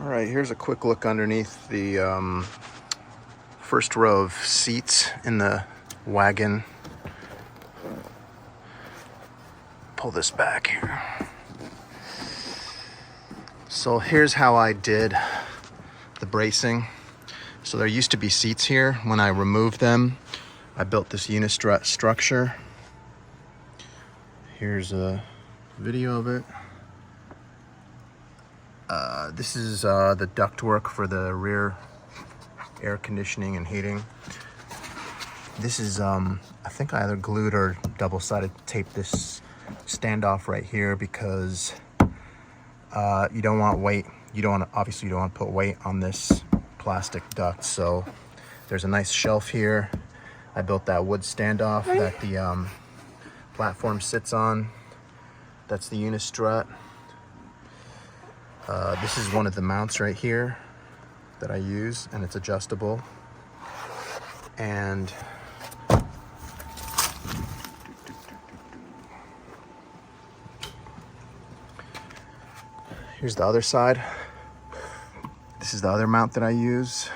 All right, here's a quick look underneath the first row of seats in the wagon. Pull this back here. So here's how I did the bracing. So there used to be seats here. When I removed them, I built this unistrut structure. Here's a video of it. This is the ductwork for the rear air conditioning and heating. This is, I think I either glued or double-sided taped this standoff right here because you don't want weight. Obviously you don't want to put weight on this plastic duct. So there's a nice shelf here. I built that wood standoff that the platform sits on. That's the unistrut. This is one of the mounts right here that I use, and it's adjustable. And here's the other side. This is the other mount that I use.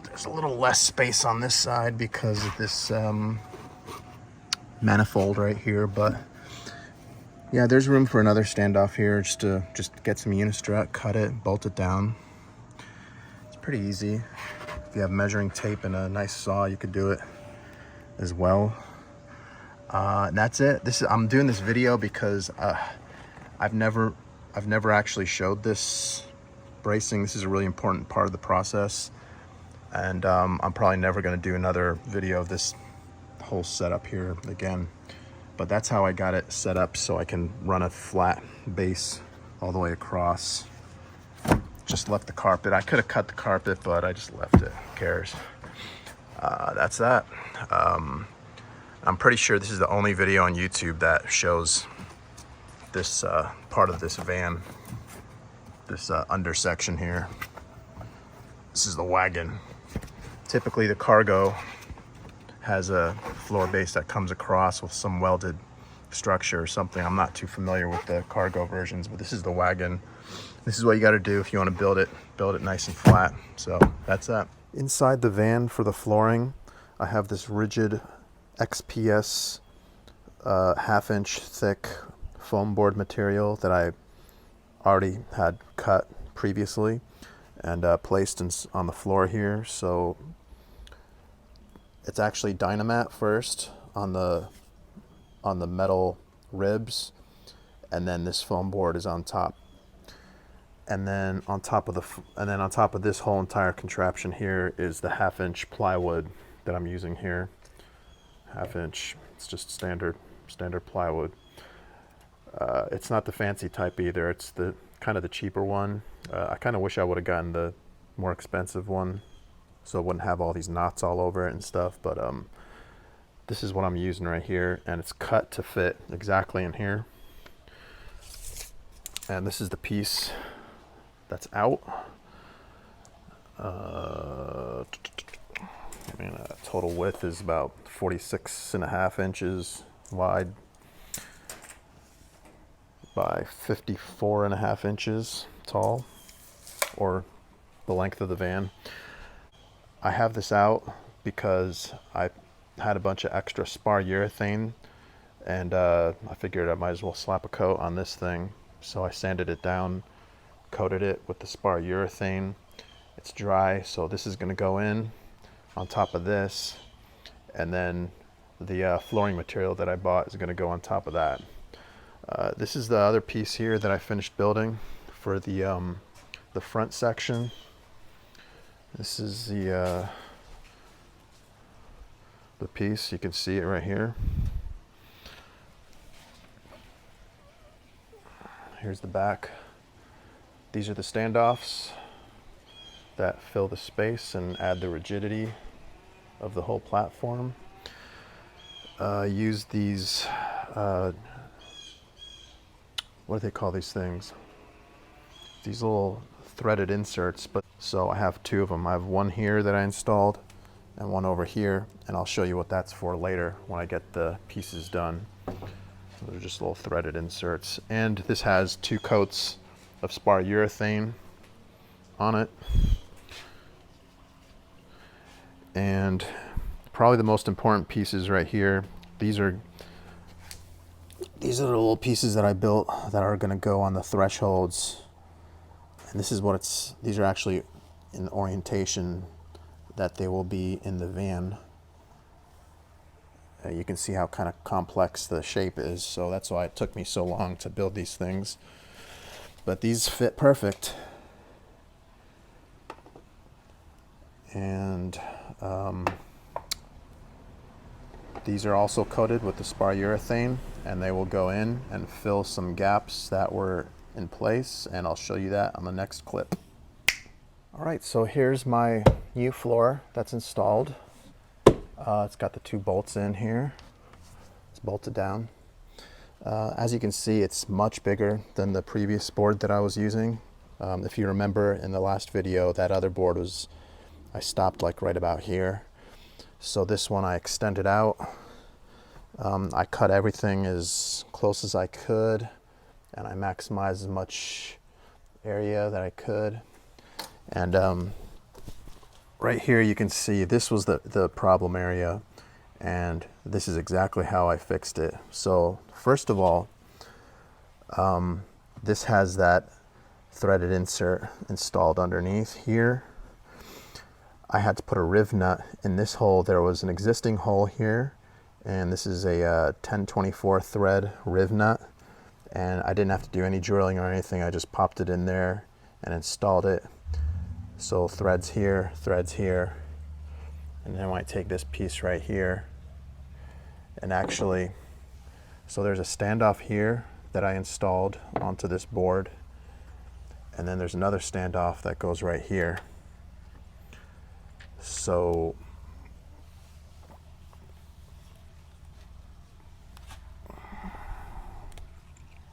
There's a little less space on this side because of this manifold right here, but yeah, there's room for another standoff here just to get some unistrut, cut it, bolt it down. It's pretty easy. If you have measuring tape and a nice saw, you could do it as well. And that's it. I'm doing this video because I've never actually showed this bracing. This is a really important part of the process, and I'm probably never going to do another video of this whole setup here again. But that's how I got it set up, so I can run a flat base all the way across. Just left the carpet. I could have cut the carpet, but I just left it. Who cares? That's that. I'm pretty sure this is the only video on YouTube that shows this part of this van, this under section here. This is the wagon. Typically the cargo has a floor base that comes across with some welded structure or something. I'm not too familiar with the cargo versions, but this is the wagon. This is what you got to do if you want to build it nice and flat. So that's that. Inside the van for the flooring, I have this rigid XPS 1/2 inch thick foam board material that I already had cut previously and placed on the floor here. So it's actually Dynamat first on the metal ribs, and then this foam board is on top. And then on top of this whole entire contraption here is the 1/2 inch plywood that I'm using here. 1/2 inch. It's just standard plywood. It's not the fancy type either. It's the kind of the cheaper one. I kind of wish I would have gotten the more expensive one, so it wouldn't have all these knots all over it and stuff. But this is what I'm using right here, and it's cut to fit exactly in here. And this is the piece that's out. Total width is about 46.5 inches wide by 54.5 inches tall, or the length of the van. I have this out because I had a bunch of extra spar urethane, and I figured I might as well slap a coat on this thing. So I sanded it down, coated it with the spar urethane. It's dry, so this is going to go in on top of this, and then the flooring material that I bought is going to go on top of that. This is the other piece here that I finished building for the front section. This is the piece. You can see it right here. Here's the back. These are the standoffs that fill the space and add the rigidity of the whole platform. Use these, what do they call these things? These little threaded inserts. So I have two of them. I have one here that I installed and one over here, and I'll show you what that's for later when I get the pieces done. Those are just little threaded inserts. And this has 2 coats of spar urethane on it. And probably the most important pieces right here. These are the little pieces that I built that are going to go on the thresholds. And this is what these are actually in orientation that they will be in the van. You can see how kind of complex the shape is, so that's why it took me so long to build these things. But these fit perfect. And these are also coated with the spar urethane, and they will go in and fill some gaps that were in place, and I'll show you that on the next clip. All right, so here's my new floor that's installed. It's got the 2 bolts in here. It's bolted down. As you can see, it's much bigger than the previous board that I was using. If you remember in the last video, that other board I stopped like right about here. So this one I extended out. I cut everything as close as I could, and I maximized as much area that I could. And right here you can see this was the problem area, and this is exactly how I fixed it. So first of all, this has that threaded insert installed underneath here. I had to put a riv nut in this hole. There was an existing hole here, and this is a 1024 thread riv nut, and I didn't have to do any drilling or anything. I just popped it in there and installed it. So threads here, and then I take this piece right here, and actually, so there's a standoff here that I installed onto this board, and then there's another standoff that goes right here. So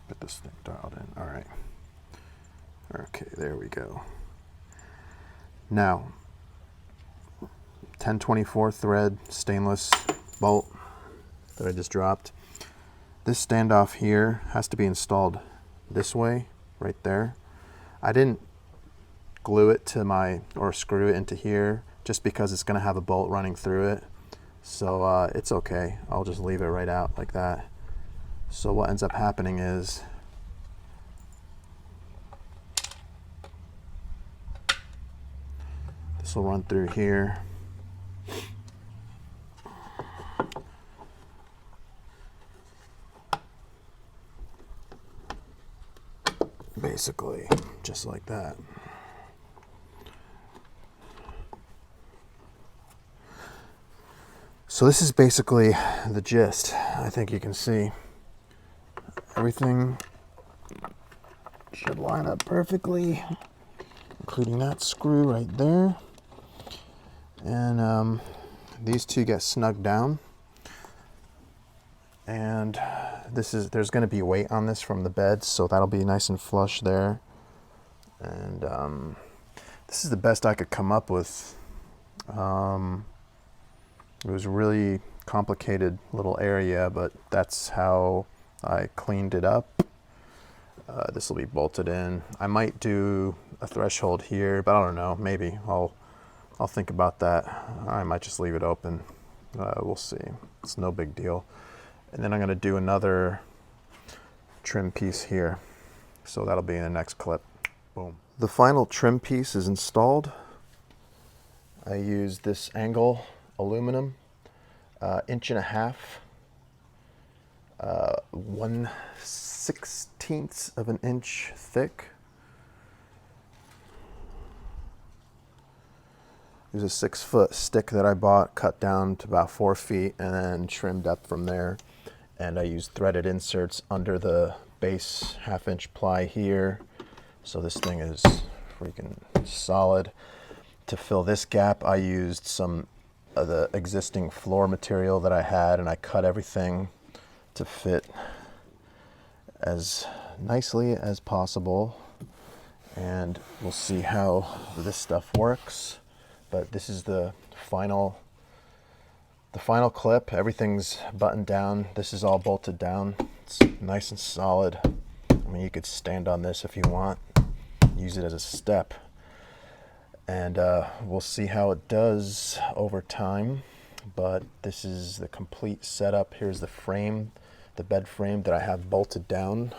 get this thing dialed in. All right. Okay, there we go. Now, 1024 thread stainless bolt that I just dropped. This standoff here has to be installed this way, right there. I didn't glue it to or screw it into here just because it's going to have a bolt running through it. So it's okay. I'll just leave it right out like that. So what ends up happening is this will run through here. Basically, just like that. So this is basically the gist. I think you can see everything should line up perfectly, including that screw right there. And these 2 get snugged down. And there's going to be weight on this from the bed, so that'll be nice and flush there. And this is the best I could come up with. It was a really complicated little area, but that's how I cleaned it up. This will be bolted in. I might do a threshold here, but I don't know. Maybe I'll think about that. I might just leave it open. We'll see. It's no big deal. And then I'm going to do another trim piece here. So that'll be in the next clip. Boom. The final trim piece is installed. I used this angle aluminum, 1.5 inches, 1/16 of an inch thick. There's a 6-foot stick that I bought, cut down to about 4 feet, and then trimmed up from there. And I used threaded inserts under the base 1/2 inch ply here. So this thing is freaking solid. To fill this gap, I used some of the existing floor material that I had, and I cut everything to fit as nicely as possible. And we'll see how this stuff works. But this is the final clip. Everything's buttoned down. This is all bolted down. It's nice and solid. I mean, you could stand on this if you want, use it as a step. And we'll see how it does over time. But this is the complete setup. Here's the frame, the bed frame that I have bolted down.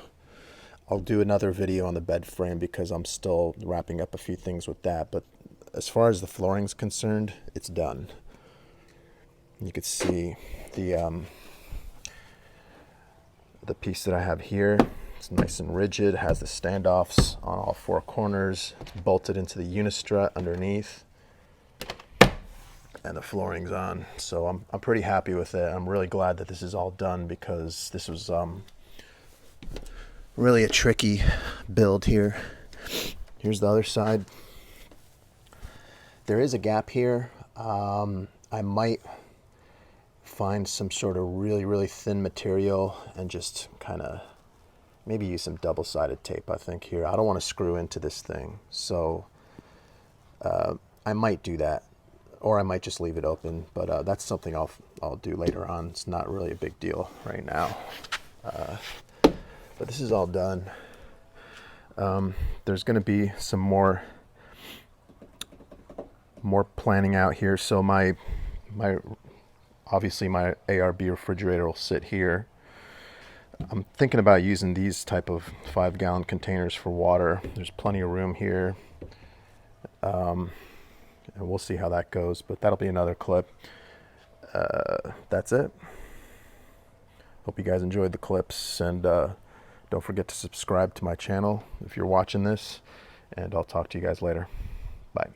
I'll do another video on the bed frame because I'm still wrapping up a few things with that. But as far as the flooring's concerned, it's done. You can see the piece that I have here. It's nice and rigid, has the standoffs on all four corners. It's bolted into the unistrut underneath, and the flooring's on. So I'm pretty happy with it. I'm really glad that this is all done because this was really a tricky build here. Here's the other side. There is a gap here. I might find some sort of really thin material and just kind of maybe use some double-sided tape, I think, here. I don't want to screw into this thing, so I might do that, or I might just leave it open, but that's something I'll do later on. It's not really a big deal right now, but this is all done. There's going to be some more planning out here. So obviously my ARB refrigerator will sit here. I'm thinking about using these type of 5-gallon containers for water. There's plenty of room here, and we'll see how that goes, but that'll be another clip. That's it. Hope you guys enjoyed the clips, and don't forget to subscribe to my channel if you're watching this, and I'll talk to you guys later. Bye.